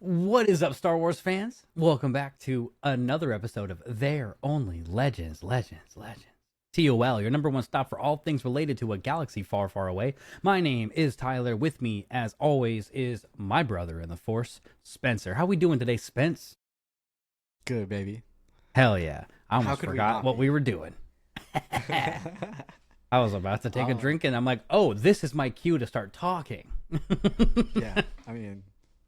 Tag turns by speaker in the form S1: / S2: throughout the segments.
S1: What is up, Star Wars fans? Welcome back to another episode of They're Only Legends. TOL, your number one stop for all things related to a galaxy far, far away. My name is Tyler. With me, as always, is my brother in the Force, Spencer. How we doing today, Spence?
S2: Good, baby.
S1: Hell yeah. I
S2: How
S1: almost
S2: could we
S1: forgot
S2: not
S1: what
S2: be?
S1: we were doing. I was about to take a
S2: Oh,
S1: drink, and I'm like, oh, this is my cue to start talking.
S2: yeah. I mean,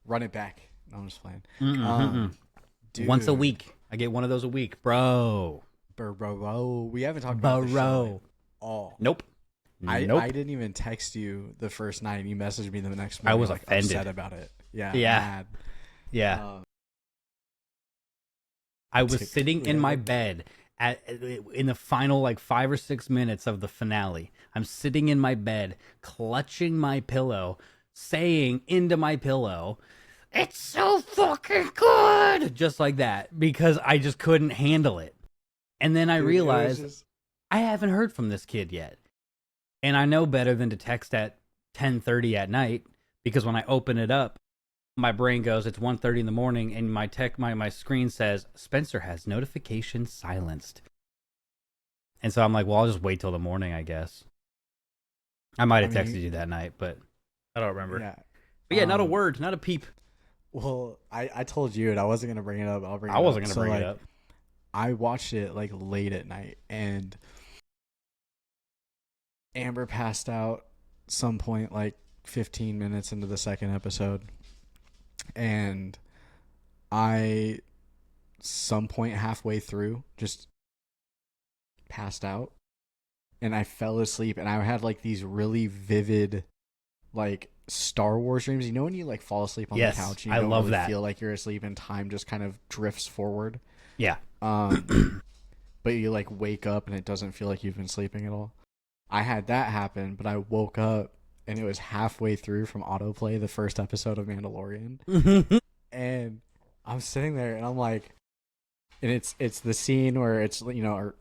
S2: run it back. No, I'm just playing.
S1: Mm-mm-mm.
S2: Dude,
S1: Once a week. I get one of those a week, bro.
S2: bro. We haven't talked about the show
S1: Bro.
S2: at all.
S1: Nope.
S2: I
S1: Nope.
S2: didn't even text you the first night, and you messaged me the next
S1: I
S2: morning.
S1: was
S2: like,
S1: offended.
S2: upset about it. Yeah.
S1: Yeah.
S2: Mad.
S1: Yeah. I was
S2: ticked.
S1: sitting in
S2: Yeah.
S1: my bed in the final like 5 or 6 minutes of the finale. I'm sitting in my bed, clutching my pillow, saying into my pillow, "It's so fucking good," just like that, because I just couldn't handle it. And then I
S2: Dude, it was
S1: realized
S2: just-
S1: I haven't heard from this kid yet, and I know better than to text at 10:30 at night, because when I open it up, my brain goes, it's 1:30 in the morning, and my screen says Spencer has notifications silenced. And so I'm like, well, I'll just wait till the morning, I guess. I might have
S2: I mean,
S1: texted you that night, but I don't remember.
S2: Yeah.
S1: But yeah, not a
S2: Um,
S1: word, not a peep.
S2: Well, I told you, and I wasn't gonna bring it up. I'll bring it
S1: I
S2: up.
S1: wasn't gonna
S2: So,
S1: bring
S2: like,
S1: it up.
S2: I watched it like late at night, and Amber passed out some point like 15 minutes into the second episode, and I some point halfway through just passed out, and I fell asleep, and I had like these really vivid like Star Wars dreams. You know when you like fall asleep on
S1: Yes,
S2: the couch and you
S1: I
S2: don't
S1: love
S2: really
S1: that.
S2: feel like you're asleep and time just kind of drifts forward.
S1: Yeah.
S2: But you like wake up and it doesn't feel like you've been sleeping at all. I had that happen, but I woke up and it was halfway through from autoplay the first episode of Mandalorian. And I'm sitting there and I'm like, and it's the scene where it's, you know, or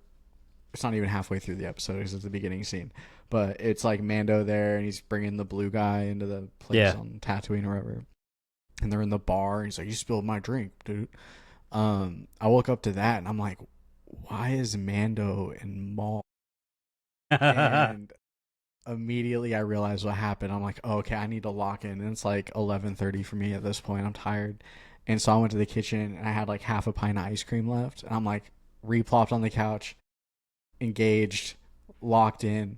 S2: it's not even halfway through the episode because it's the beginning scene, but it's like Mando there and he's bringing the blue guy into the place on Tatooine or wherever, and they're in the bar and he's like, you spilled my drink, dude. I woke up to that and I'm like, why is Mando and Maul? And immediately I realized what happened. I'm like, oh, okay, I need to lock in. And it's like 11:30 for me at this point. I'm tired. And so I went to the kitchen and I had like half a pint of ice cream left. And I'm like replopped on the couch, engaged, locked in.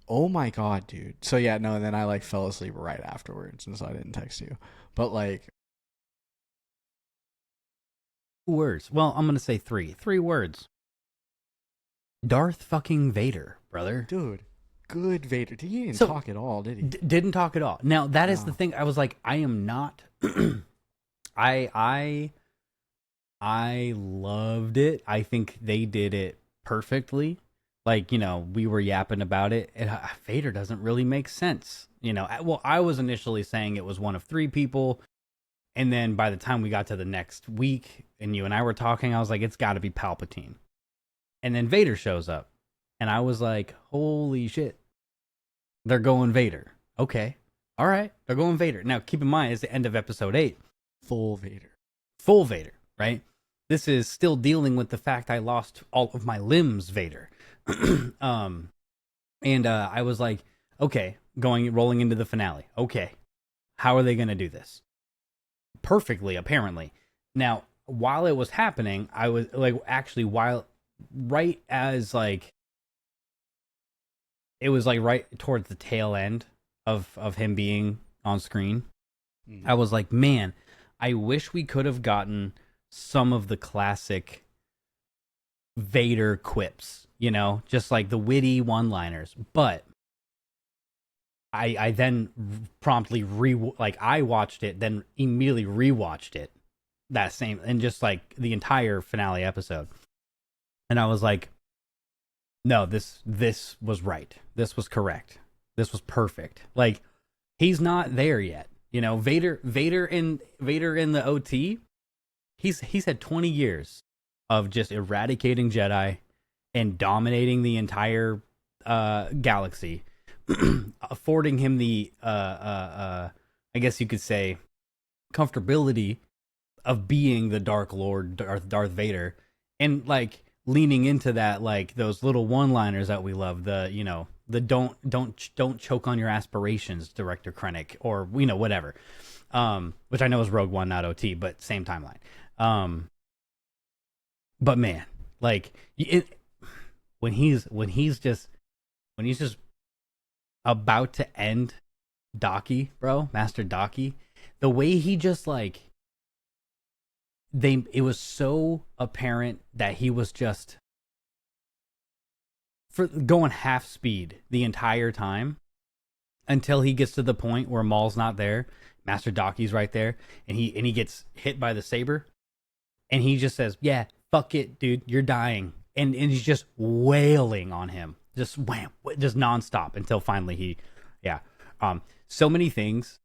S2: Oh my God, dude. So yeah, no, and then I like fell asleep right afterwards. And so I didn't text you. But like,
S1: Words. Well, I'm going to say three. 3 words. Darth fucking Vader, brother.
S2: dude, good Vader. He didn't
S1: So-
S2: talk at all, did he?
S1: Didn't talk at all. Now, that is the
S2: No.
S1: thing. I was like, I am not. I loved it. I think they did it perfectly. Like, you know, we were yapping about it, and Vader doesn't really make sense. You know, well, I was initially saying it was one of 3 people, and then by the time we got to the next week, and you and I were talking, I was like, it's got to be Palpatine. And then Vader shows up, and I was like, holy shit, they're going Vader. Okay, all right, they're going Vader. Now, keep in mind, it's the end of episode 8.
S2: Full Vader.
S1: Full Vader, right? This is still dealing with the fact I lost all of my limbs, Vader. And I was like, okay, rolling into the finale. Okay, how are they going to do this? Perfectly, apparently. Now, while it was happening, I was like, actually, right as like, it was like right towards the tail end of him being on screen, I was like, man, I wish we could have gotten some of the classic Vader quips, you know, just like the witty one-liners. But I then promptly I watched it, then immediately rewatched it that same, and just like the entire finale episode. And I was like, no, this was right. This was correct. This was perfect. Like, he's not there yet. You know, Vader in the OT, he's had 20 years of just eradicating Jedi and dominating the entire galaxy, affording him the I guess you could say comfortability of being the Dark Lord, Darth Vader, and like leaning into that, like those little one-liners that we love, the the don't choke on your aspirations, Director Krennic, or whatever, which I know is Rogue One, not OT, but same timeline. But man, like when he's just about to end Daki, bro, Master Daki, the way he just like it was so apparent that he was just going half speed the entire time until he gets to the point where Maul's not there, Master Daki's right there, and he gets hit by the saber, and he just says, "Yeah, fuck it, dude, you're dying," and he's just wailing on him, just wham, just nonstop until finally so many things.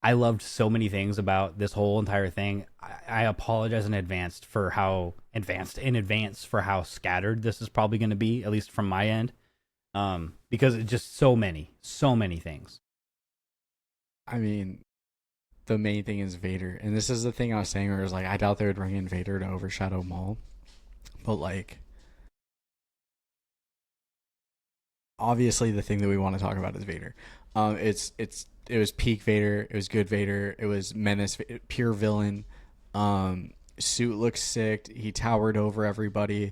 S1: I loved so many things about this whole entire thing. I apologize in advance for how scattered this is probably going to be, at least from my end, because it's just so many things.
S2: I mean, the main thing is Vader, and this is the thing I was saying, where it was like, I doubt they would bring in Vader to overshadow Maul, but like, obviously the thing that we want to talk about is Vader. It was peak Vader. It was good Vader. It was menace, pure villain. Suit looks sick. He towered over everybody.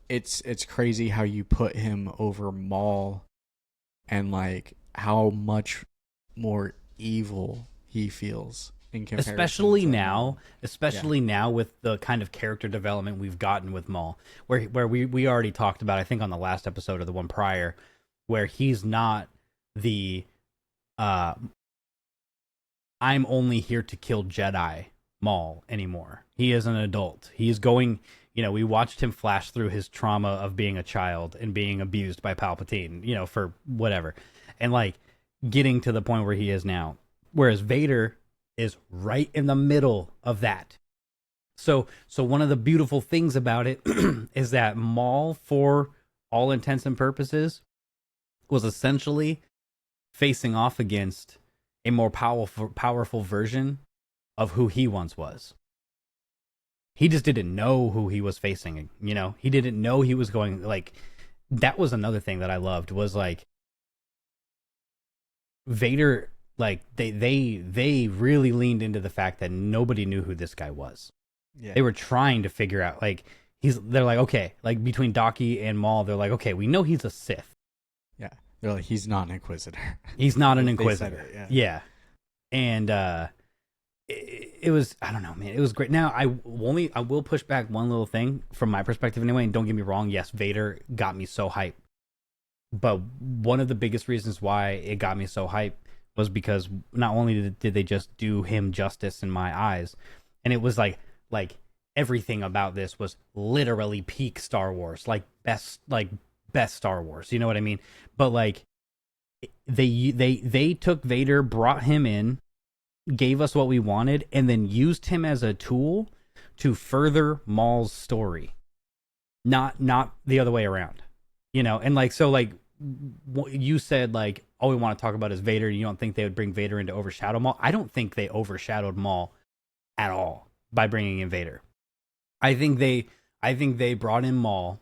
S2: It's crazy how you put him over Maul, and like how much more evil he feels in comparison.
S1: Especially now with the kind of character development we've gotten with Maul, where we already talked about, I think on the last episode or the one prior, where he's not the I'm only here to kill Jedi Maul anymore. He is an adult. He's going, we watched him flash through his trauma of being a child and being abused by Palpatine, for whatever, and like getting to the point where he is now. Whereas Vader is right in the middle of that. So one of the beautiful things about it is that Maul, for all intents and purposes, was essentially facing off against a more powerful version of who he once was. He just didn't know who he was facing, He didn't know he was going, like, that was another thing that I loved, was like Vader, like they really leaned into the fact that nobody knew who this guy was. Yeah. They were trying to figure out, like, they're like, okay, like between Daki and Maul, they're like, okay, we know he's a Sith.
S2: Yeah. They're like, he's not an Inquisitor.
S1: He's not an Inquisitor. Yeah. And it was, I don't know, man. It was great. Now, I will push back one little thing from my perspective anyway, and don't get me wrong. Yes, Vader got me so hyped. But one of the biggest reasons why it got me so hyped was because not only did they just do him justice in my eyes, and it was like everything about this was literally peak Star Wars, like best Star Wars. You know what I mean? But like they took Vader, brought him in, gave us what we wanted, and then used him as a tool to further Maul's story. Not the other way around. And like, so like you said, like, all we want to talk about is Vader. You don't think they would bring Vader in to overshadow Maul? I don't think they overshadowed Maul at all by bringing in Vader. I think they brought in Maul,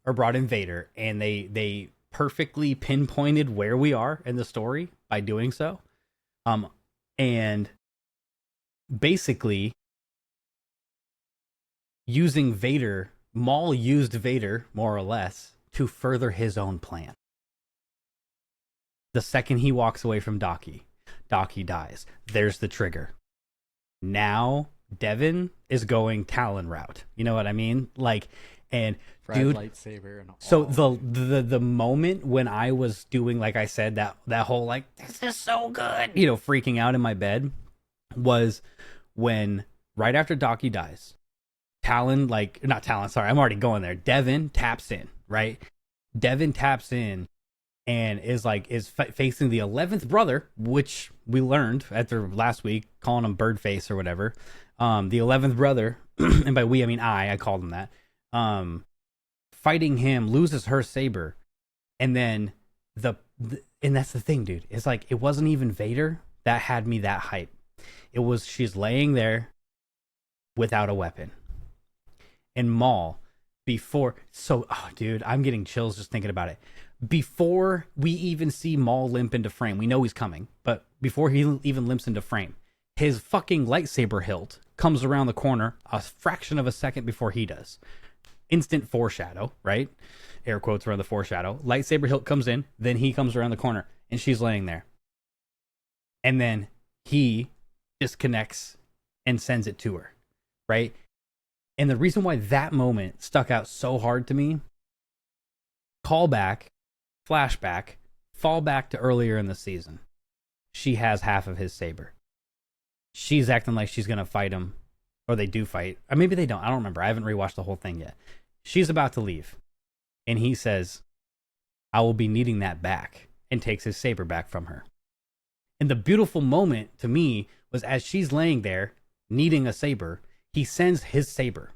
S1: or brought in Vader, and they perfectly pinpointed where we are in the story by doing so. And basically using Vader, Maul used Vader more or less to further his own plan. The second he walks away from Daki dies. There's the trigger. Now Devin is going Talon route. You know what I mean? Like, and
S2: Red
S1: dude,
S2: lightsaber and all.
S1: So the moment when I was doing, like I said, that whole like, this is so good, freaking out in my bed, was when right after Daki dies, Talon, like, not Talon, sorry, I'm already going there. Devin taps in, right? Devin taps in and is facing the 11th brother, which we learned after last week, calling him Birdface or whatever. The 11th brother, and by we I mean I called him that. Fighting him, loses her saber, and then and that's the thing, dude. It's like, it wasn't even Vader that had me that hype. She's laying there without a weapon. And Maul, dude, I'm getting chills just thinking about it. Before we even see Maul limp into frame, we know he's coming, but before he even limps into frame, his fucking lightsaber hilt comes around the corner a fraction of a second before he does. Instant foreshadow, right? Air quotes around the foreshadow. Lightsaber hilt comes in, then he comes around the corner, and she's laying there. And then he disconnects and sends it to her, right? And the reason why that moment stuck out so hard to me, callback, flashback, fall back to earlier in the season. She has half of his saber. She's acting like she's going to fight him, or they do fight. Or maybe they don't. I don't remember. I haven't rewatched the whole thing yet. She's about to leave. And he says, I will be needing that back, and takes his saber back from her. And the beautiful moment to me was as she's laying there needing a saber, he sends his saber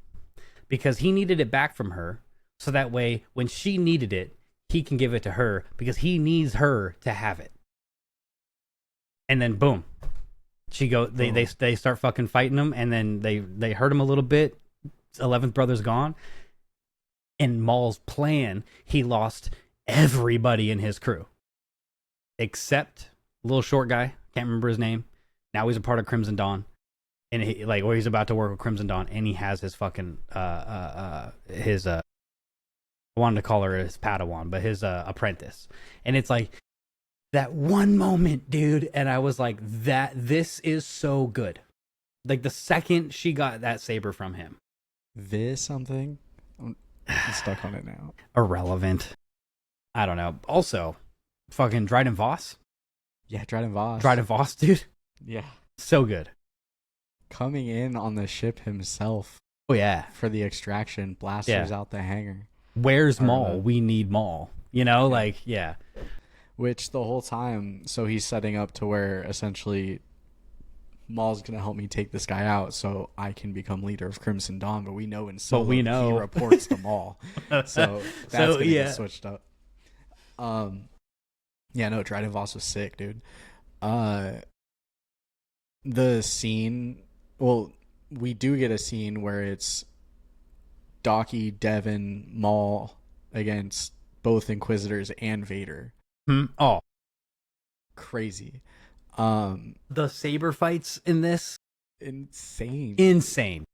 S1: because he needed it back from her. So that way, when she needed it, he can give it to her because he needs her to have it. And then boom, they start fucking fighting him, and then they hurt him a little bit. 11th brother's gone. And Maul's plan, he lost everybody in his crew except a little short guy, can't remember his name. Now he's a part of Crimson Dawn, and he's about to work with Crimson Dawn, and he has his fucking I wanted to call her his Padawan, but his apprentice. And it's like that one moment, dude, and I was like, this is so good. Like the second she got that saber from him.
S2: This something? I'm stuck on it now.
S1: Irrelevant. I don't know. Also, fucking Dryden Voss.
S2: Yeah, Dryden Voss.
S1: Dryden Voss, dude.
S2: Yeah.
S1: So good.
S2: Coming in on the ship himself.
S1: Oh, yeah.
S2: For the extraction, blasters out the hangar.
S1: Where's Maul? We need Maul. You know, yeah.
S2: Which the whole time, so he's setting up to where essentially Maul's going to help me take this guy out so I can become leader of Crimson Dawn. But we know in Solo, he reports to Maul. So that's going to get switched up. Yeah, no, Dryden Voss was sick, dude. The scene, well, we do get a scene where it's Docky, Devin, Maul against both Inquisitors and Vader.
S1: Oh,
S2: crazy.
S1: The saber fights in this,
S2: insane.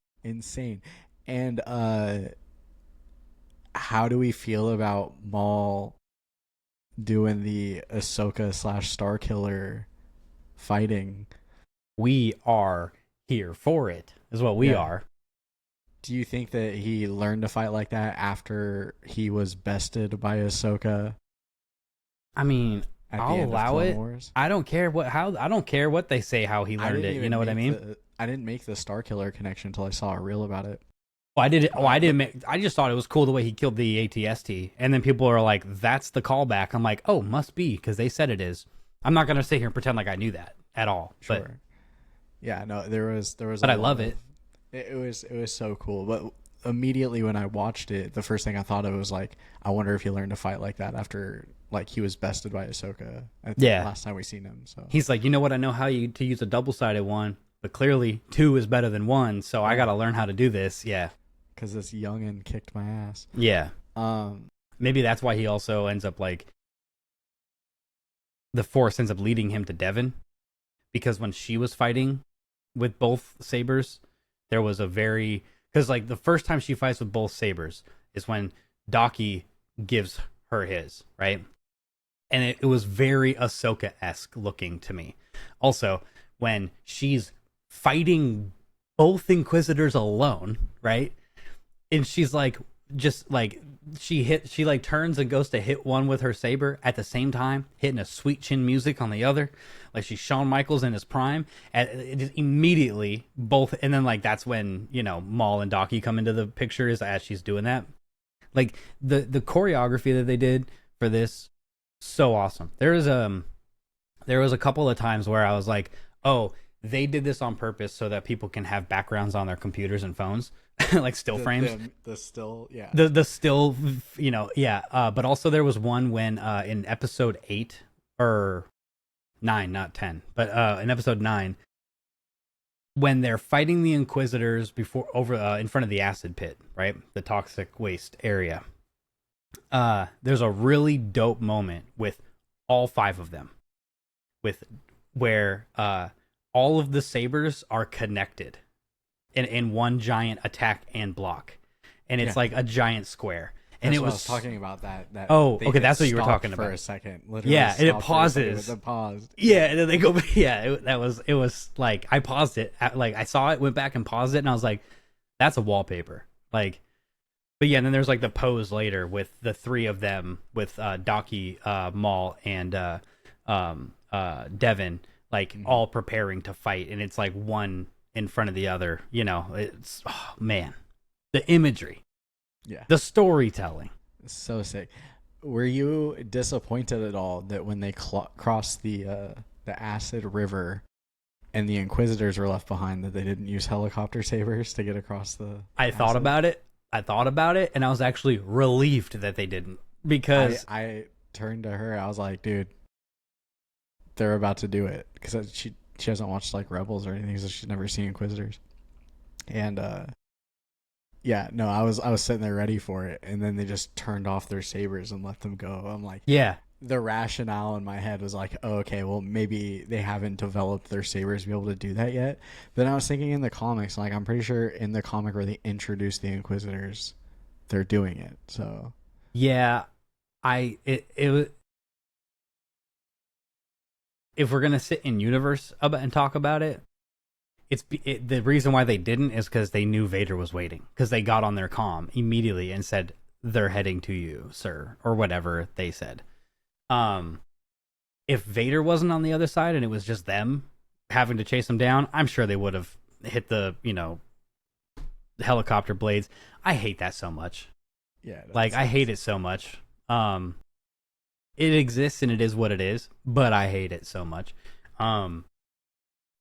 S2: And how do we feel about Maul doing the Ahsoka / Starkiller fighting?
S1: We are here for it, is what we are.
S2: Do you think that he learned to fight like that after he was bested by Ahsoka?
S1: I mean, I'll allow it.
S2: Wars?
S1: I don't care what they say how he learned it. You know what I mean?
S2: I didn't make the Starkiller connection until I saw a reel about it.
S1: I just thought it was cool the way he killed the ATST, and then people are like, "That's the callback." I'm like, "Oh, must be," because they said it is. I'm not gonna sit here and pretend like I knew that at all.
S2: Sure.
S1: But,
S2: yeah, no, there was.
S1: But I love it.
S2: It was so cool. But immediately when I watched it, the first thing I thought of was like, I wonder if he learned to fight like that after like he was bested by Ahsoka. Last time we seen him. So
S1: he's like, you know what? I know how to use a double-sided one, but clearly 2 is better than 1, so I got to learn how to do this. Yeah.
S2: Because this youngin kicked my ass.
S1: Yeah. Maybe that's why he also ends up like the Force ends up leading him to Devin, because when she was fighting with both sabers, there was because like the first time she fights with both sabers is when Docky gives her his, right? And it was very Ahsoka-esque looking to me. Also, when she's fighting both Inquisitors alone, right? And she's like, just like she like turns and goes to hit one with her saber at the same time, hitting a sweet chin music on the other, like she's Shawn Michaels in his prime. And it just immediately both, and then like that's when Maul and Docky come into the picture as she's doing that. Like the choreography that they did for this, so awesome. There was a couple of times where I was like, oh, they did this on purpose so that people can have backgrounds on their computers and phones. Like still frames.
S2: The still, yeah.
S1: The still, yeah. But also there was one when in episode 8 or 9, not 10, but in episode 9, when they're fighting the Inquisitors before over in front of the acid pit, right? The toxic waste area. There's a really dope moment with all 5 of them, with where all of the sabers are connected in one giant attack and block, and it's like a giant square. And
S2: That's
S1: it
S2: what
S1: was
S2: I was talking about that.
S1: Oh, okay, that's what you were talking
S2: for
S1: about.
S2: a second. Literally
S1: Yeah, and it pauses.
S2: It paused.
S1: Yeah, and then they go. Yeah, it was like I paused it. Like I saw it, went back and paused it, and I was like, "That's a wallpaper." Like, but yeah, and then there's like the pose later with the 3 of them with Daki, Maul, and Devin, like all preparing to fight, and it's like one in front of the other. You know, it's man, the imagery.
S2: Yeah.
S1: The storytelling.
S2: So sick. Were you disappointed at all that when they crossed the acid river and the Inquisitors were left behind, that they didn't use helicopter sabers to get across the
S1: I thought about it, and I was actually relieved that they didn't, because
S2: I turned to her. I was like, dude, they're about to do it, because she hasn't watched like Rebels or anything, so she's never seen Inquisitors. And yeah, no, I was sitting there ready for it, and then they just turned off their sabers and let them go. I'm like,
S1: yeah,
S2: the rationale in my head was like, oh, okay, well, maybe they haven't developed their sabers to be able to do that yet. Then I was thinking in the comics, like, I'm pretty sure in the comic where they introduced the Inquisitors, they're doing it. So
S1: yeah, it if we're gonna sit in universe and talk about it, the reason why they didn't is because they knew Vader was waiting, because they got on their comm immediately and said, "They're heading to you, sir," or whatever they said. If Vader wasn't on the other side and it was just them having to chase him down, I'm sure they would have hit the helicopter blades. I hate that so much.
S2: Yeah,
S1: like I hate it so much. It exists and it is what it is, but I hate it so much.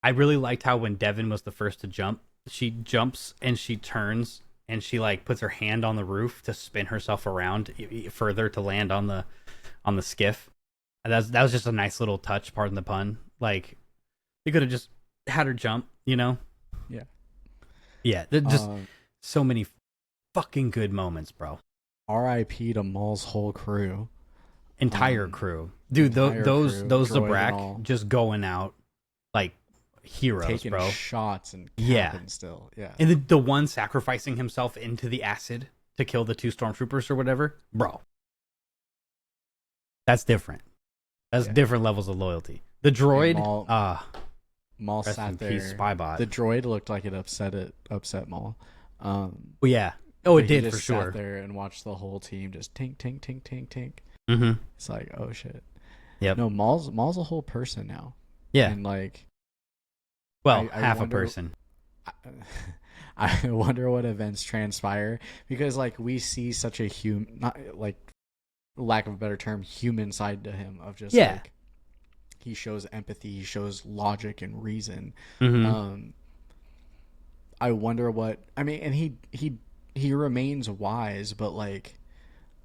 S1: I really liked how when Devin was the first to jump, she jumps and she turns and she like puts her hand on the roof to spin herself around further to land on the skiff. And that was just a nice little touch, pardon the pun. Like, you could have just had her jump, you know?
S2: Yeah.
S1: Yeah, just so many fucking good moments, bro.
S2: R.I.P. to Maul's whole crew.
S1: Entire crew. Dude, those Zabrak just going out like heroes,
S2: taking
S1: bro.
S2: Shots and capping still. Yeah.
S1: And the one sacrificing himself into the acid to kill the 2 stormtroopers or whatever, bro. That's different. That's different levels of loyalty. The droid,
S2: Maul sat there.
S1: Peace, Spybot.
S2: The droid looked like it upset Maul.
S1: Well, yeah. Oh, it did for sure.
S2: Sat there and watched the whole team just tink, tink, tink, tink, tink.
S1: Mm-hmm.
S2: It's like, oh shit.
S1: Yep.
S2: No, Maul's a whole person now.
S1: Yeah.
S2: And like,
S1: well, half a person.
S2: I wonder what events transpire, because like we see such a not like, lack of a better term, human side to him of just like, he shows empathy, he shows logic and reason.
S1: Mm-hmm.
S2: I wonder what, I mean, and he remains wise, but like,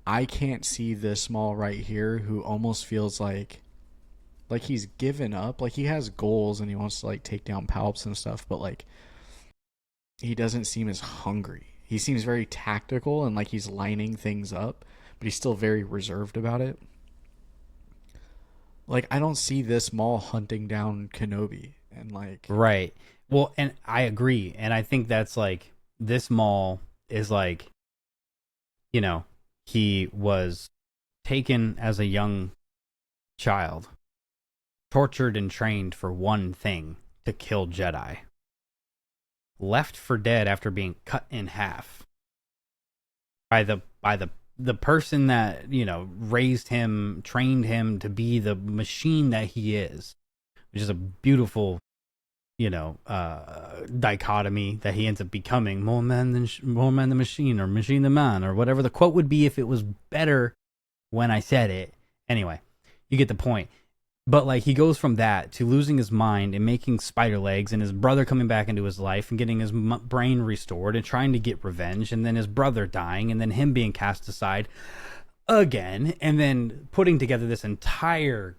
S2: I can't see this Maul right here who almost feels like he's given up. Like, he has goals and he wants to like take down Palps and stuff, but like, he doesn't seem as hungry. He seems very tactical and like he's lining things up, but he's still very reserved about it. Like, I don't see this Maul hunting down Kenobi and like...
S1: Right. Well, and I agree. And I think that's like, this Maul is like, you know, he was taken as a young child, tortured and trained for one thing, to kill Jedi. Left for dead after being cut in half by the person that, you know, raised him, trained him to be the machine that he is, which is a beautiful, you know, dichotomy that he ends up becoming. More man than machine, or machine than man, or whatever the quote would be if it was better when I said it. Anyway, you get the point. But like, he goes from that to losing his mind and making spider legs, and his brother coming back into his life and getting his brain restored and trying to get revenge, and then his brother dying, and then him being cast aside again, and then putting together this entire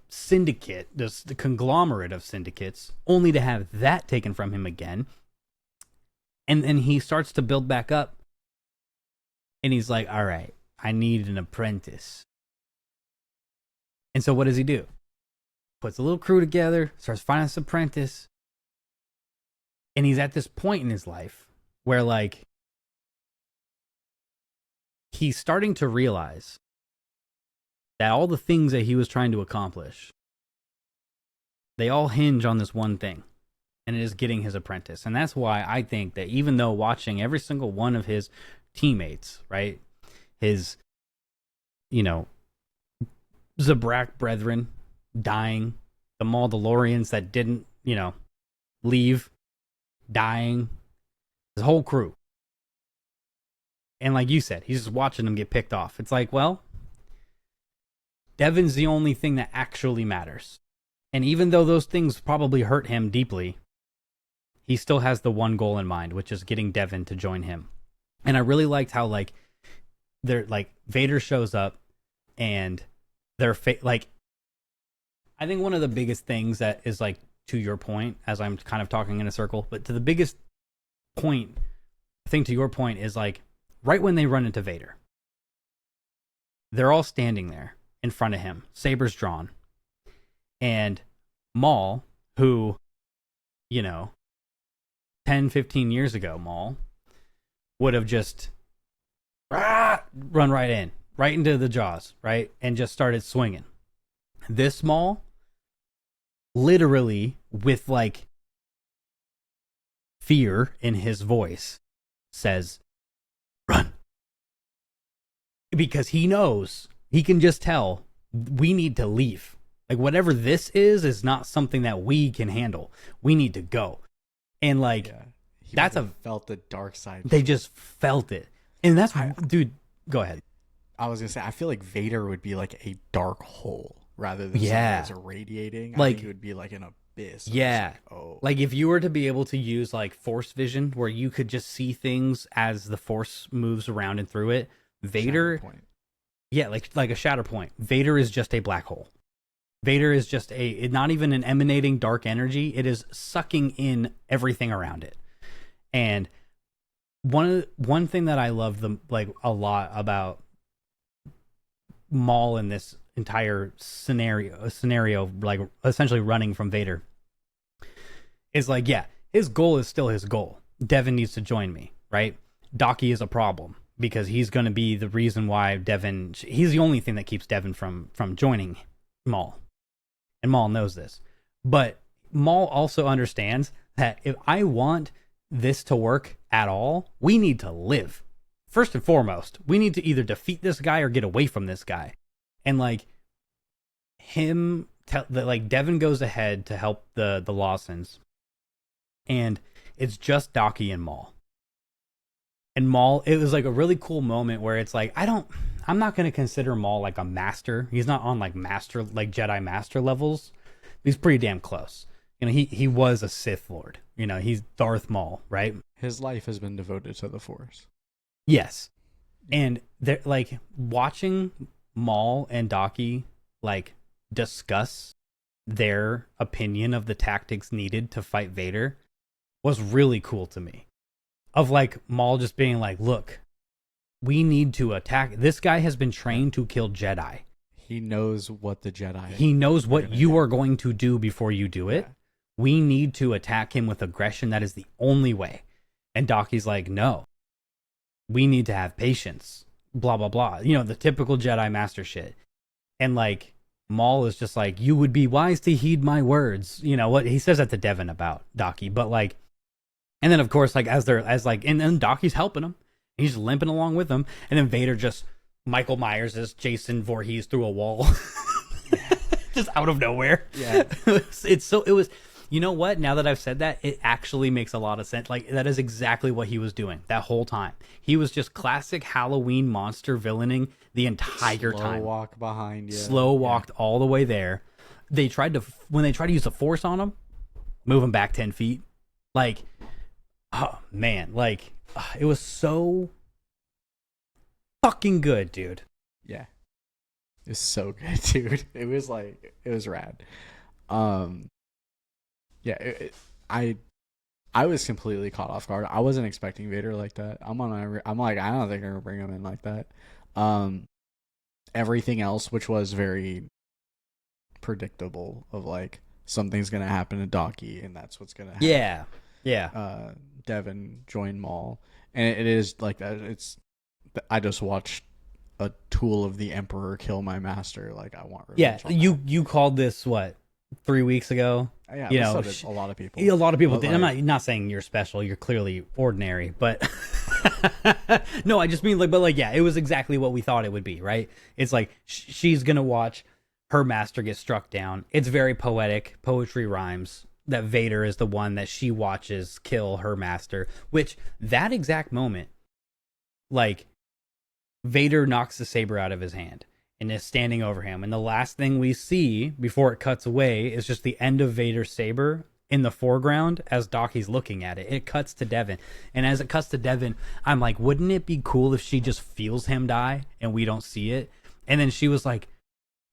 S1: syndicate, the conglomerate of syndicates, only to have that taken from him again. And then he starts to build back up. And he's like, all right, I need an apprentice. And so what does he do? Puts a little crew together, starts finding this apprentice. And he's at this point in his life where, like, he's starting to realize that all the things that he was trying to accomplish, they all hinge on this one thing, and it is getting his apprentice. And that's why I think that even though watching every single one of his teammates, right, his, Zabrak brethren dying, the Mandalorians that didn't, leave, dying, his whole crew. And like you said, he's just watching them get picked off. It's like, well, Devin's the only thing that actually matters. And even though those things probably hurt him deeply, he still has the one goal in mind, which is getting Devin to join him. And I really liked how, like, they're like, Vader shows up and they're I think one of the biggest things that is, like, to your point, as I'm kind of talking in a circle, but to the biggest point, I think to your point is, like, right when they run into Vader, they're all standing there in front of him, sabers drawn. And Maul, who, 10, 15 years ago, Maul would have just run right into the jaws, right? And just started swinging. This Maul, literally with, like, fear in his voice, says, run. Because he knows, he can just tell, we need to leave. Like, whatever this is not something that we can handle. We need to go. And, like, that's
S2: felt the dark side.
S1: They just felt it. And that's, dude, go ahead.
S2: I was going to say, I feel like Vader would be like a dark hole rather than something that's irradiating. I think it would be like an abyss.
S1: Yeah. Like, if you were to be able to use, like, force vision, where you could just see things as the force moves around and through it, Vader... Yeah, like a shatter point. Vader is just a black hole. Vader is just not even an emanating dark energy. It is sucking in everything around it. And one thing that I love a lot about Maul in this entire scenario, like, essentially running from Vader, is like, yeah, his goal is still his goal. Devin needs to join me, right? Docky is a problem, because he's going to be the reason why he's the only thing that keeps Devin from joining Maul. And Maul knows this. But Maul also understands that if I want this to work at all, we need to live. First and foremost, we need to either defeat this guy or get away from this guy. And, like, Devin goes ahead to help the Lawsons. And it's just Docky and Maul. And Maul, it was like a really cool moment where it's like, I'm not going to consider Maul like a master. He's not on, like, master, like, Jedi master levels. He's pretty damn close. He was a Sith Lord. He's Darth Maul, right?
S2: His life has been devoted to the Force.
S1: Yes. And they're, like, watching Maul and Docky, like, discuss their opinion of the tactics needed to fight Vader was really cool to me. Of, like, Maul just being like, look, we need to attack. This guy has been trained to kill Jedi.
S2: He knows what the Jedi...
S1: He knows what you are going to do before you do it. Yeah. We need to attack him with aggression. That is the only way. And Docky's like, no. We need to have patience. Blah, blah, blah. The typical Jedi Master shit. And, like, Maul is just like, you would be wise to heed my words. What he says that to Devin about Docky. But, like... And then, of course, like, and then Docky's helping him. He's limping along with him. And then Vader just Michael Myers as Jason Voorhees through a wall. Just out of nowhere. Yeah. It was, you know what? Now that I've said that, it actually makes a lot of sense. Like, that is exactly what he was doing that whole time. He was just classic Halloween monster villaining the entire time.
S2: Slow walk behind you.
S1: Slow walked all the way there. When they tried to use the Force on him, move him back 10 feet. Like... Oh, man, like, it was so fucking good, dude.
S2: Yeah. It's so good, dude. It was rad. Um, yeah, I was completely caught off guard. I wasn't expecting Vader like that. I'm like, I don't think they're gonna bring him in like that. Um, Everything else, which was very predictable, of like something's gonna happen to Docky, and that's what's gonna happen.
S1: Yeah. Yeah.
S2: Devin join Maul, and it is like that. I just watched a tool of the Emperor kill my master. Like, I want
S1: Yeah.
S2: revenge. On that.
S1: You called this what, 3 weeks ago?
S2: Yeah,
S1: You
S2: but
S1: know,
S2: so did a lot of people.
S1: a lot of people
S2: But,
S1: did.
S2: like,
S1: I'm not saying you're special. You're clearly ordinary, but no, I just mean like, but like, yeah, it was exactly what we thought it would be, right? It's like she's gonna watch her master get struck down. It's very poetic. Poetry rhymes. That Vader is the one that she watches kill her master. Which that exact moment, like, Vader knocks the saber out of his hand and is standing over him. And the last thing we see before it cuts away is just the end of Vader's saber in the foreground as Docky's looking at it. It cuts to Devin. And as it cuts to Devin, I'm like, wouldn't it be cool if she just feels him die and we don't see it? And then she was like,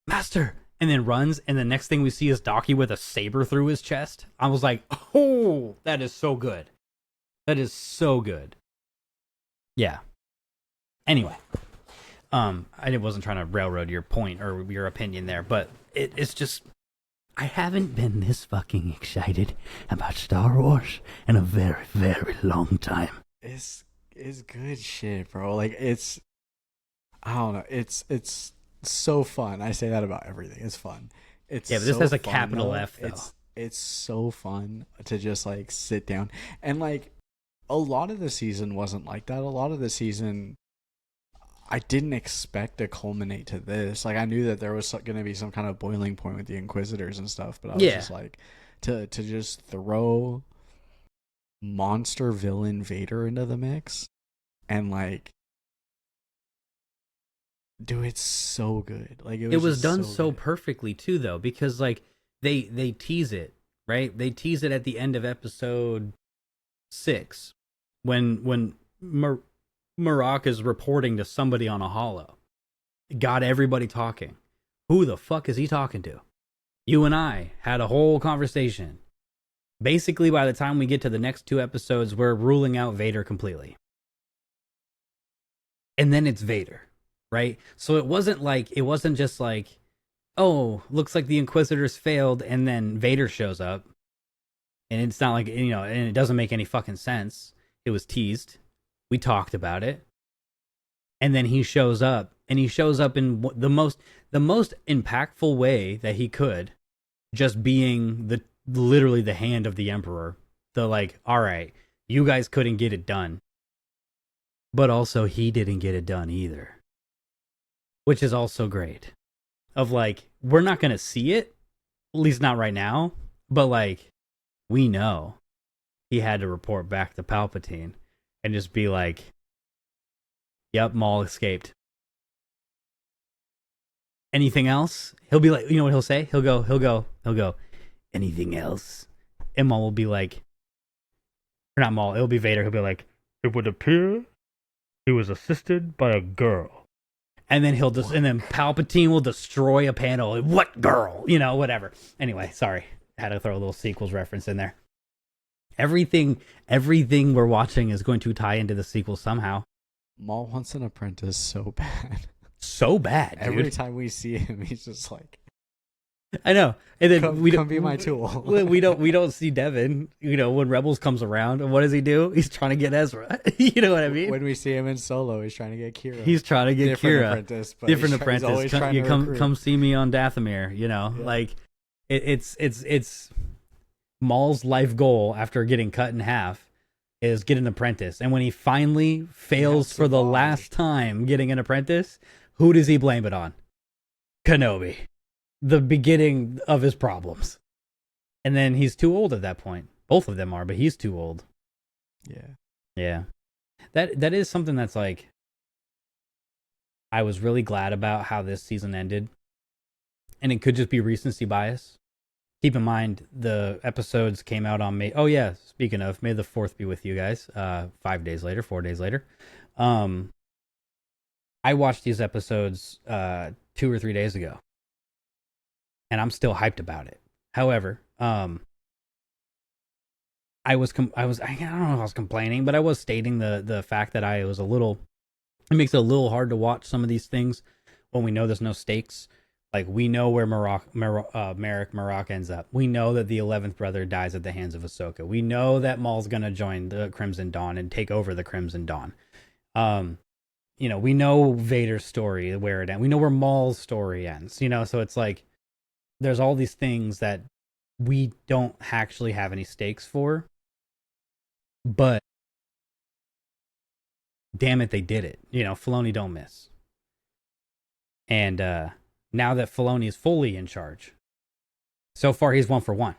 S1: Master, and then runs. And the next thing we see is Docky with a saber through his chest. I was like, oh, that is so good. That is so good. Yeah. Anyway. I wasn't trying to railroad your point or your opinion there, but it's just, I haven't been this fucking excited about Star Wars in a very, very long time.
S2: it's good shit, bro. Like, I don't know. It's so fun. I say that about everything. It's fun. It's
S1: Yeah, but this
S2: so
S1: has a
S2: fun,
S1: capital
S2: though.
S1: F, though.
S2: It's so fun to just like sit down, and like a lot of the season wasn't like that. A lot of the season, I didn't expect to culminate to this. Like, I knew that there was going to be some kind of boiling point with the Inquisitors and stuff, but I was just like, to just throw monster villain Vader into the mix, and like, dude, it's so good. Like,
S1: it was done so
S2: good.
S1: perfectly too, though, because like they tease it, right? They tease it at the end of episode 6 when Marak is reporting to somebody on a holo. Got everybody talking. Who the fuck is he talking to? You and I had a whole conversation. Basically, by the time we get to the next 2 episodes, we're ruling out Vader completely. And then it's Vader, right? So it wasn't just like, oh, looks like the Inquisitors failed, and then Vader shows up. And it's not like, and it doesn't make any fucking sense. It was teased. We talked about it. And then he shows up, and he shows up in the most impactful way that he could, just being literally the hand of the Emperor. The like, all right, you guys couldn't get it done. But also he didn't get it done either. Which is also great. Of like, we're not going to see it, at least not right now, but like, we know he had to report back to Palpatine and just be like, yep, Maul escaped. Anything else? He'll be like, you know what he'll say? He'll go, anything else? And Maul will be like, or not Maul, it'll be Vader. He'll be like, it would appear he was assisted by a girl. And then and then Palpatine will destroy a panel. What girl? Whatever. Anyway, sorry. Had to throw a little sequels reference in there. Everything we're watching is going to tie into the sequel somehow.
S2: Maul wants an apprentice so bad.
S1: So bad, dude.
S2: Every time we see him, he's just like,
S1: I know. And then we
S2: come be my tool.
S1: we don't see Devin, when Rebels comes around, and what does he do? He's trying to get Ezra. You know what I mean?
S2: When we see him in Solo, he's trying to get Kira.
S1: He's trying to get
S2: Different
S1: Kira.
S2: Apprentice, but
S1: Different
S2: he's
S1: apprentice.
S2: always trying to
S1: Come see me on Dathomir,
S2: Yeah.
S1: Like it's Maul's life goal after getting cut in half is get an apprentice. And when he finally fails for the last time getting an apprentice, who does he blame it on? Kenobi. The beginning of his problems. And then he's too old at that point. Both of them are, but he's too old.
S2: Yeah.
S1: Yeah. That is something that's like, I was really glad about how this season ended. And it could just be recency bias. Keep in mind, the episodes came out on May. Oh, yeah. Speaking of, May the 4th be with you guys. 4 days later. I watched these episodes 2 or 3 days ago, and I'm still hyped about it. However, I don't know if I was complaining, but I was stating the fact that I was a little. It makes it a little hard to watch some of these things when we know there's no stakes. Like, we know where Marek Marok ends up. We know that the 11th brother dies at the hands of Ahsoka. We know that Maul's gonna join the Crimson Dawn and take over the Crimson Dawn. We know Vader's story, where it ends. We know where Maul's story ends. So it's like there's all these things that we don't actually have any stakes for, but damn it, they did it. Filoni don't miss. And now that Filoni is fully in charge, so far he's 1 for 1.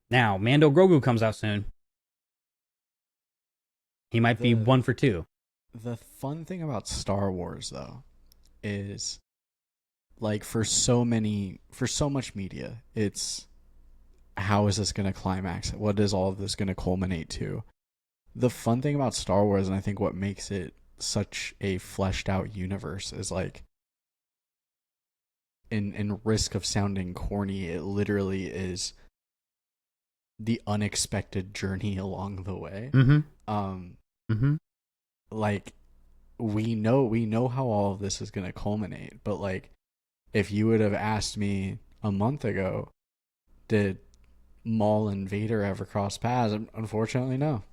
S1: Now, Mando Grogu comes out soon. He might be 1 for 2.
S2: The fun thing about Star Wars, though, is like for so much media, it's how is this going to climax? What is all of this going to culminate to? The fun thing about Star Wars, and I think what makes it such a fleshed out universe, is like, in risk of sounding corny, it literally is the unexpected journey along the way. Like, we know how all of this is going to culminate, but like, if you would have asked me a month ago, did Maul and Vader ever cross paths? Unfortunately, no.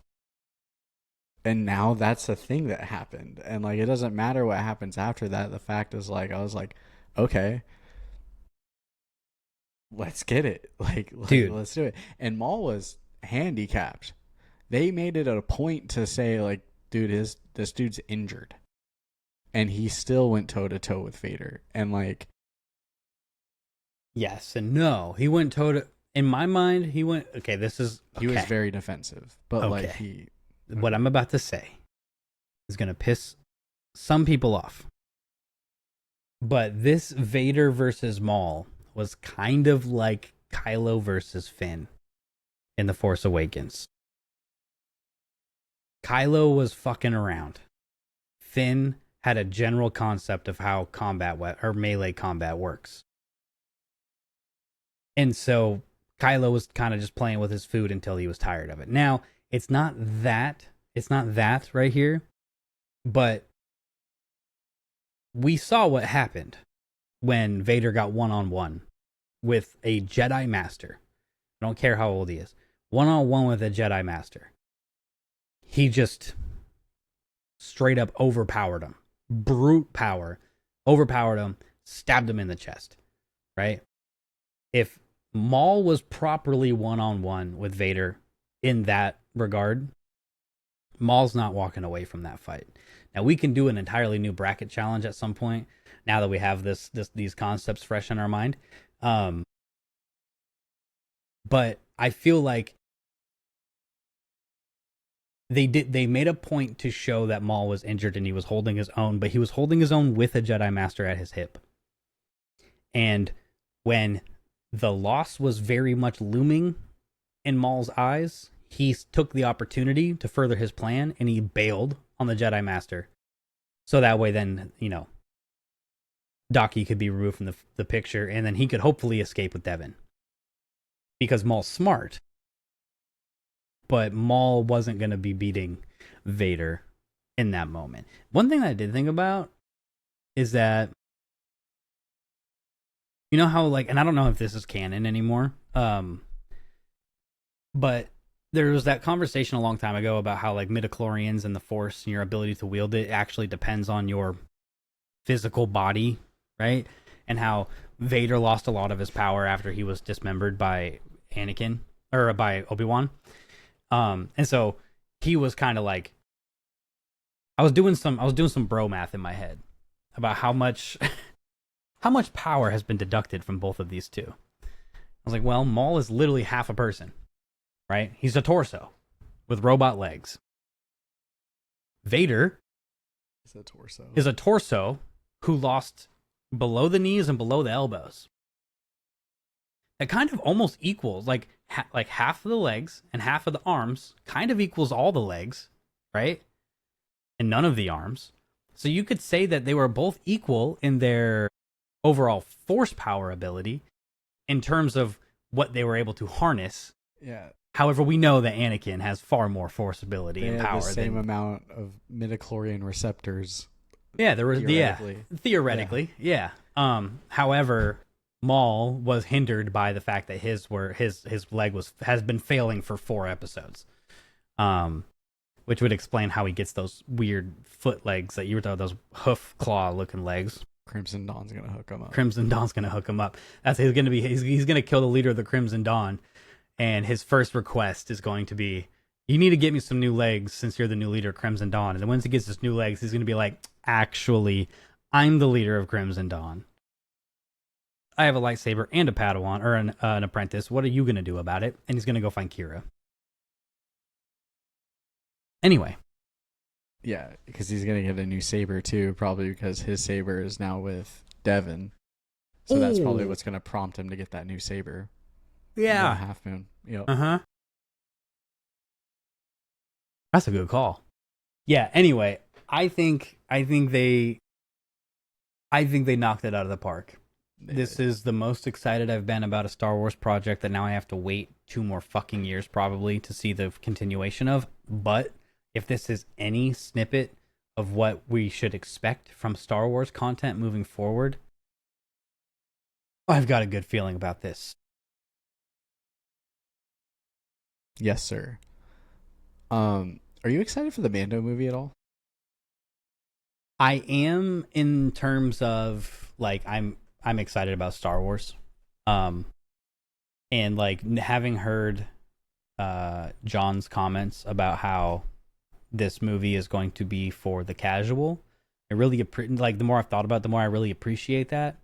S2: And now that's a thing that happened, and like, it doesn't matter what happens after that. The fact is, like, I was like, okay, let's get it. Dude, let's do it. And Maul was handicapped. They made it a point to say, like, dude, this dude's injured, and he still went toe to toe with Vader. And like,
S1: yes and no. He went toe to. In my mind, he went. Okay, this is. Okay.
S2: He was very defensive, but
S1: okay. What I'm about to say is gonna piss some people off. But this Vader versus Maul was kind of like Kylo versus Finn in The Force Awakens. Kylo was fucking around. Finn had a general concept of how melee combat works. And so Kylo was kind of just playing with his food until he was tired of it. Now, it's not that right here, but we saw what happened when Vader got one-on-one with a Jedi Master. I don't care how old he is. One-on-one with a Jedi Master. He just straight up overpowered him. Brute power. Overpowered him. Stabbed him in the chest. Right? If Maul was properly one-on-one with Vader in that regard, Maul's not walking away from that fight. Now, we can do an entirely new bracket challenge at some point, now that we have these concepts fresh in our mind. But I feel like they made a point to show that Maul was injured and he was holding his own, but he was holding his own with a Jedi Master at his hip. And when the loss was very much looming in Maul's eyes, he took the opportunity to further his plan, and he bailed on the Jedi Master. So that way then, Daki could be removed from the picture, and then he could hopefully escape with Devin. Because Maul's smart. But Maul wasn't going to be beating Vader in that moment. One thing that I did think about is that, you know how, like, and I don't know if this is canon anymore, but there was that conversation a long time ago about how, like, midichlorians and the Force and your ability to wield it actually depends on your physical body, right? And how Vader lost a lot of his power after he was dismembered by Anakin, or by Obi-Wan. And so he was kind of like, I was doing some bro math in my head about how much power has been deducted from both of these two. I was like, well, Maul is literally half a person, right? He's a torso with robot legs. Vader is a torso who lost below the knees and below the elbows. That kind of almost equals, like half of the legs and half of the arms kind of equals all the legs, right? And none of the arms. So you could say that they were both equal in their overall force power ability in terms of what they were able to harness.
S2: Yeah.
S1: However, we know that Anakin has far more force ability and power.
S2: The same amount of midichlorian receptors.
S1: Yeah, there was theoretically, yeah. However, Maul was hindered by the fact that his leg has been failing for 4 episodes, which would explain how he gets those weird foot legs that you were talking, those hoof claw looking legs.
S2: Crimson Dawn's gonna hook him up.
S1: He's gonna kill the leader of the Crimson Dawn, and his first request is going to be, "You need to get me some new legs since you're the new leader of Crimson Dawn." And then once he gets his new legs, he's gonna be like, "Actually, I'm the leader of Crimson Dawn. I have a lightsaber and a Padawan, or an apprentice. What are you gonna do about it?" And he's gonna go find Kira. Anyway.
S2: Yeah, because he's gonna get a new saber too, probably because his saber is now with Devin. So that's probably what's gonna prompt him to get that new saber.
S1: Yeah.
S2: Half Moon. Yep.
S1: Uh-huh. That's a good call. Yeah, anyway, I think they knocked it out of the park. This is the most excited I've been about a Star Wars project that now I have to wait 2 more fucking years probably to see the continuation of. But if this is any snippet of what we should expect from Star Wars content moving forward, I've got a good feeling about this.
S2: Yes, sir. Are you excited for the Mando movie at all?
S1: I am, in terms of like I'm excited about Star Wars. And like having heard John's comments about how this movie is going to be for the casual, I really the more I've thought about it, the more I really appreciate that,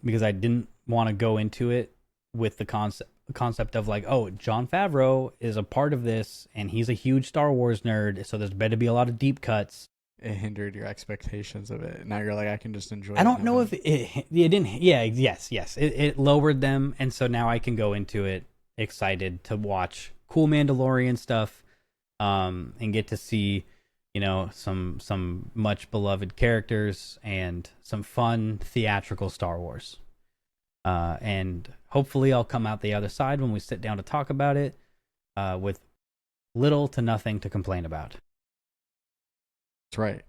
S1: because I didn't want to go into it with the concept of like, oh, Jon Favreau is a part of this and he's a huge Star Wars nerd, so there's better be a lot of deep cuts.
S2: It hindered your expectations of it. Now you're like, I can just enjoy it.
S1: I don't know if it didn't. Yeah, yes. It lowered them, and so now I can go into it excited to watch cool Mandalorian stuff, and get to see, some much beloved characters and some fun theatrical Star Wars. And hopefully I'll come out the other side when we sit down to talk about it, with little to nothing to complain about.
S2: That's right.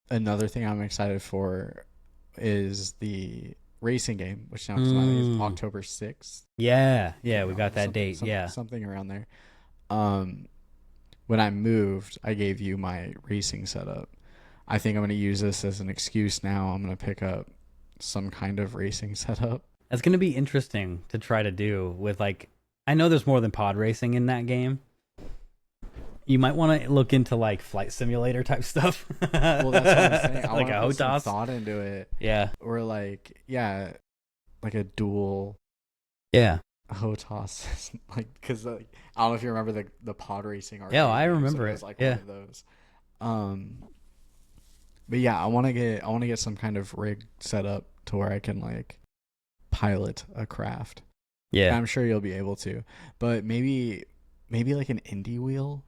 S2: Another thing I'm excited for is the racing game, which now is October 6th.
S1: Yeah, we got that date.
S2: Something around there. When I moved, I gave you my racing setup. I think I'm going to use this as an excuse now. I'm going to pick up some kind of racing setup.
S1: That's going to be interesting to try to do with, like, I know there's more than pod racing in that game. You might want to look into like flight simulator type stuff.
S2: Well, that's what I'm saying. I
S1: like a
S2: HOTAS.
S1: Some
S2: thought into it.
S1: Yeah.
S2: Or like a dual.
S1: Yeah.
S2: HOTAS, like, because like, I don't know if you remember the pod racing.
S1: Yeah, I remember it.
S2: Was like one of those. But yeah, I want to get some kind of rig set up to where I can like pilot a craft.
S1: Yeah,
S2: and I'm sure you'll be able to, but maybe like an Indy wheel.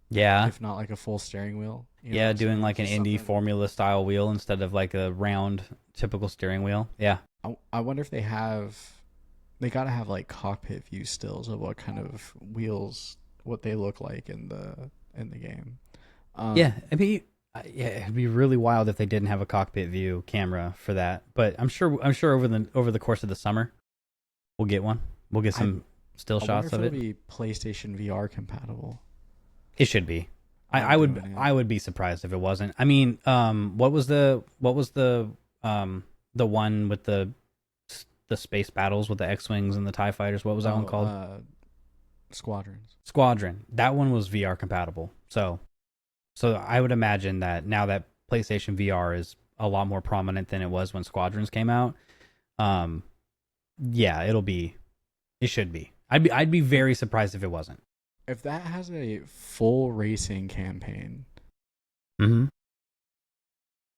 S1: Yeah,
S2: if not like a full steering wheel.
S1: Doing like an Indy Formula style wheel instead of like a round typical steering wheel. Yeah,
S2: I wonder if they gotta have like cockpit view stills of what kind of wheels, what they look like in the game.
S1: It'd be really wild if they didn't have a cockpit view camera for that. But I'm sure over the course of the summer, we'll get one. We'll get some still shots of it.
S2: It'll be PlayStation VR compatible.
S1: It should be. I would be surprised if it wasn't. I mean, what was the one with the space battles with the X-Wings and the TIE fighters? What was that one called? Squadron. That one was VR compatible. So I would imagine that now that PlayStation VR is a lot more prominent than it was when Squadrons came out. It should be. I'd be very surprised if it wasn't.
S2: If that has a full racing campaign,
S1: mm-hmm.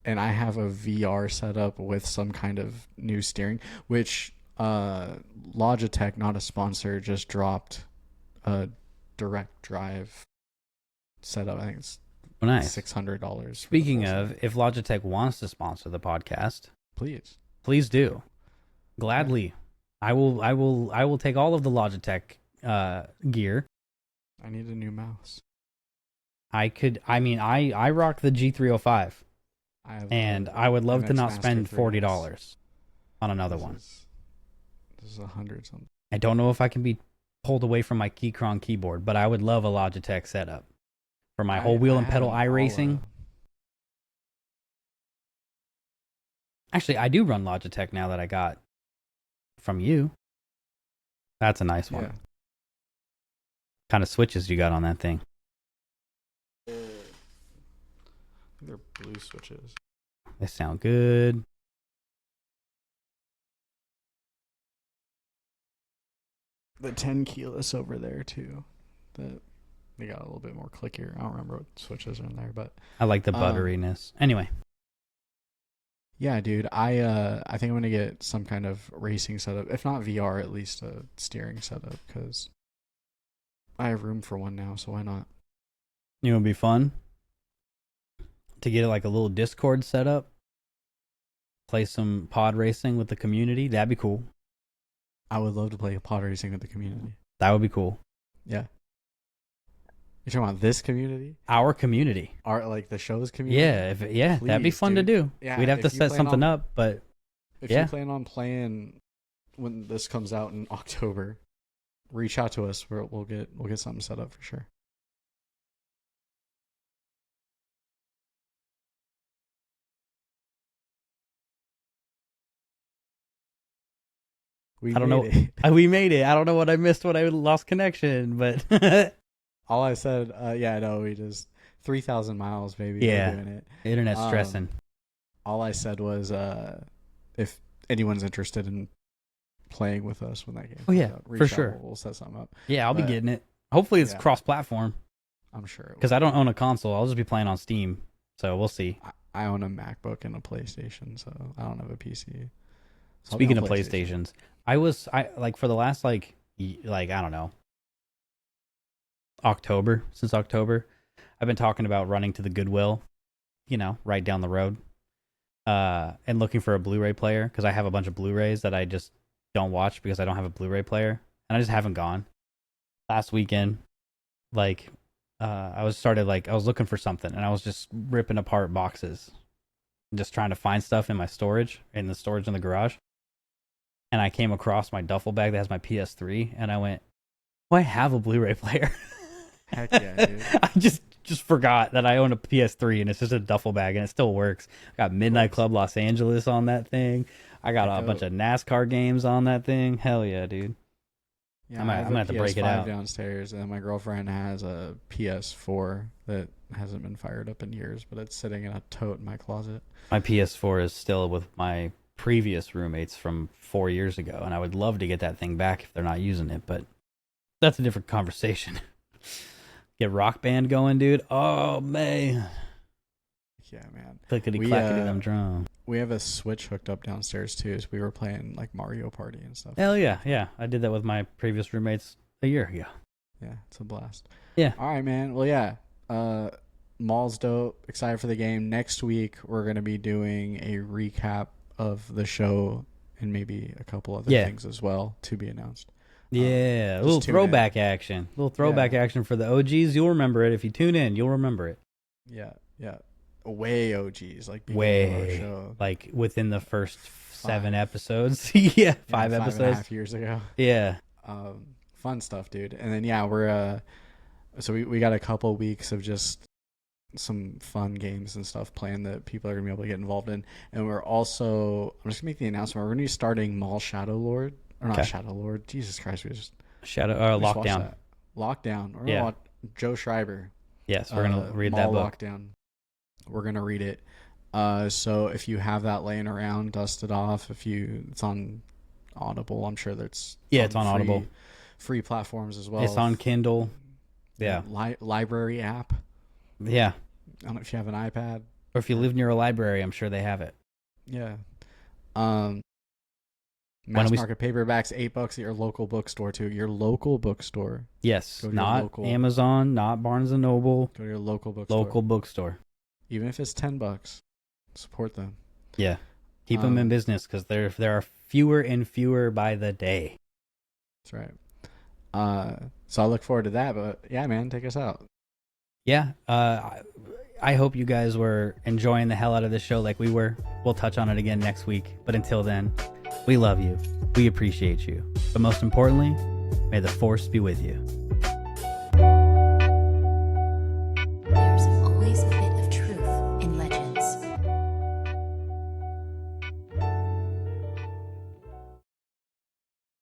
S2: and I have a VR setup with some kind of new steering, which Logitech, not a sponsor, just dropped a direct drive setup. I think it's
S1: Oh, nice.
S2: $600.
S1: Speaking of, if Logitech wants to sponsor the podcast,
S2: please
S1: do. Gladly. Yeah. I will take all of the Logitech gear.
S2: I need a new mouse.
S1: I rock the G305. And I would love to not spend $40 on another one.
S2: This is $100 something.
S1: I don't know if I can be pulled away from my Keychron keyboard, but I would love a Logitech setup for my whole wheel and pedal iRacing. Actually, I do run Logitech now that I got from you. That's a nice one. Yeah. Kind of switches you got on that thing?
S2: They're blue switches.
S1: They sound good.
S2: The 10 keyless over there too. They got a little bit more clickier. I don't remember what switches are in there, but
S1: I like the butteriness. Anyway.
S2: Yeah, dude. I think I'm gonna get some kind of racing setup. If not VR, at least a steering setup, because I have room for one now, so why not?
S1: You know, it'd be fun to get like a little Discord setup, play some pod racing with the community. That'd be cool.
S2: I would love to play pod racing with the community.
S1: That would be cool.
S2: Yeah. You're talking about this community?
S1: Our community.
S2: Like the show's community?
S1: Yeah, please, that'd be fun to do. Yeah, we'd have to set something up, but
S2: if you plan on playing when this comes out in October, reach out to us. We'll get something set up for sure.
S1: I don't know. We made it. I don't know what I missed when I lost connection, but
S2: all I said, we just 3,000 miles, baby.
S1: Yeah,
S2: we're doing it.
S1: Internet's stressing.
S2: All I said was, if anyone's interested in playing with us when that game comes out,
S1: for sure.
S2: We'll set something up.
S1: Yeah, I'll be getting it. Hopefully, it's cross-platform.
S2: I'm sure.
S1: Because I don't own a console. I'll just be playing on Steam, so we'll see.
S2: I own a MacBook and a PlayStation, so I don't have a PC. So
S1: speaking of PlayStations, I for the last I don't know, since October, I've been talking about running to the Goodwill, right down the road, and looking for a Blu-ray player because I have a bunch of Blu-rays that I just don't watch because I don't have a Blu-ray player, and I just haven't gone. Last weekend, I was looking for something, and I was just ripping apart boxes, just trying to find stuff in the storage in the garage. And I came across my duffel bag that has my PS3, and I went, "Oh, I have a Blu-ray player."
S2: Heck yeah, dude!
S1: I just forgot that I own a PS3, and it's just a duffel bag, and it still works. I got Midnight Club Los Angeles on that thing. I got a bunch of NASCAR games on that thing. Hell yeah, dude!
S2: Yeah, I'm gonna have to break it out downstairs, and my girlfriend has a PS4 that hasn't been fired up in years, but it's sitting in a tote in my closet.
S1: My PS4 is still with my previous roommates from 4 years ago, and I would love to get that thing back if they're not using it, but that's a different conversation. Get Rock Band going, dude. Oh man.
S2: Yeah, man.
S1: Clickety clackety them drum.
S2: We have a Switch hooked up downstairs too, so we were playing like Mario Party and stuff.
S1: Hell yeah. I did that with my previous roommates a year ago.
S2: Yeah, it's a blast.
S1: Yeah.
S2: All right, man. Well, yeah. Maul's dope. Excited for the game. Next week we're gonna be doing a recap of the show and maybe a couple other things as well to be announced.
S1: Yeah, a little throwback action. A little throwback action for the OGs. You'll remember it. If you tune in, you'll remember it.
S2: Yeah. Way OGs.
S1: Way. Show. Like within the first 7 episodes. Yeah, 5 episodes.
S2: 5.5 years ago.
S1: Yeah.
S2: Fun stuff, dude. And then, we're, so we got a couple weeks of just some fun games and stuff planned that people are going to be able to get involved in. And we're also, I'm just going to make the announcement, we're going to be starting Maul Shadow Lord. Or not Shadow Lord. Jesus Christ, we just...
S1: Lockdown.
S2: Lockdown. We're going to watch Joe Schreiber.
S1: Yes, we're going to read
S2: Maul
S1: that book.
S2: Lockdown. We're going to read it. So if you have that laying around, dust it off. It's on Audible. I'm sure that's...
S1: Yeah, it's on Audible.
S2: Free platforms as well.
S1: It's on Kindle. Yeah.
S2: Library app.
S1: Yeah.
S2: I don't know if you have an iPad.
S1: Or if you live near a library, I'm sure they have it.
S2: Yeah. Mass market paperbacks, $8 at your local bookstore too. Your local bookstore.
S1: Yes, not Amazon, not Barnes and Noble.
S2: Go to your local bookstore.
S1: Local bookstore.
S2: Even if it's $10, support them.
S1: Yeah, keep them in business because there are fewer and fewer by the day.
S2: That's right. So I look forward to that. But yeah, man, take us out.
S1: Yeah. I hope you guys were enjoying the hell out of this show like we were. We'll touch on it again next week. But until then, we love you. We appreciate you. But most importantly, may the Force be with you.